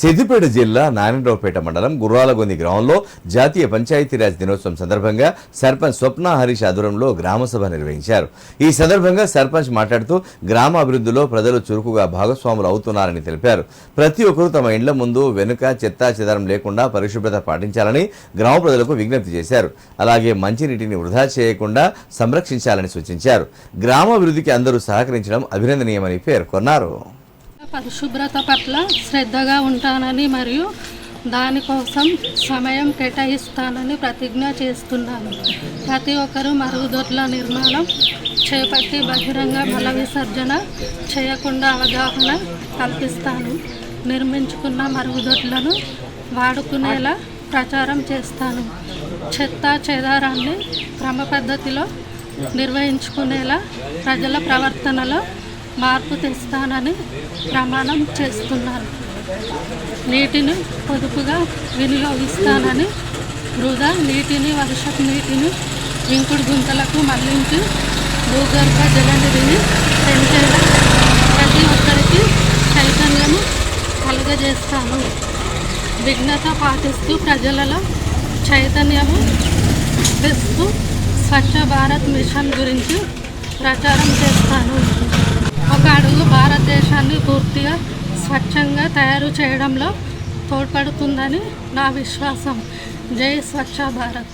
సిద్దిపేట జిల్లా నారాయణరావుపేట మండలం గుర్రాలగొంది గ్రామంలో జాతీయ పంచాయతీరాజ్ దినోత్సవం సందర్భంగా సర్పంచ్ స్వప్న హరీష్ ఆధ్వర్యంలో గ్రామసభ నిర్వహించారు. ఈ సందర్భంగా సర్పంచ్ మాట్లాడుతూ గ్రామ అభివృద్ధిలో ప్రజలు చురుకుగా భాగస్వాములు అవుతున్నారని తెలిపారు. ప్రతి ఒక్కరూ తమ ఇండ్ల ముందు వెనుక చెత్తా చెదారం లేకుండా పరిశుభ్రత పాటించాలని గ్రామ ప్రజలకు విజ్ఞప్తి చేశారు. అలాగే మంచినీటిని వృధా చేయకుండా సంరక్షించాలని సూచించారు. గ్రామాభివృద్ధికి అందరూ సహకరించడం అభినందనీయమని పేర్కొన్నారు. పరిశుభ్రత పట్ల శ్రద్ధగా ఉంటానని మరియు దానికోసం సమయం కేటాయిస్తానని ప్రతిజ్ఞ చేస్తున్నాను. ప్రతి ఒక్కరూ మరుగుదొడ్ల నిర్మాణం చేపట్టి బహిరంగ మల విసర్జన చేయకుండా అవగాహన కల్పిస్తాను. నిర్మించుకున్న మరుగుదొడ్లను వాడుకునేలా ప్రచారం చేస్తాను. చెత్త చెదారాన్ని క్రమ పద్ధతిలో నిర్వహించుకునేలా ప్రజల ప్రవర్తనలో మార్పు తెస్తానని ప్రమాణం చేస్తున్నాను. నీటిని పొదుపుగా వినియోగిస్తానని వృధా నీటిని వర్షపు నీటిని ఇంకుడు గుంతలకు మళ్లించి భూగర్భ జలనిధిని పెంచేలా ప్రతి ఒక్కరికి చైతన్యము కలుగజేస్తాను. విఘ్నత పాటిస్తూ ప్రజలలో చైతన్యము తెస్తూ స్వచ్ఛ భారత్ మిషన్ గురించి ప్రచారం చేస్తాను. ఒక అడుగు భారతదేశాన్ని పూర్తిగా స్వచ్ఛంగా తయారు చేయడంలో తోడ్పడుతుందని నా విశ్వాసం. జై స్వచ్ఛ భారత్.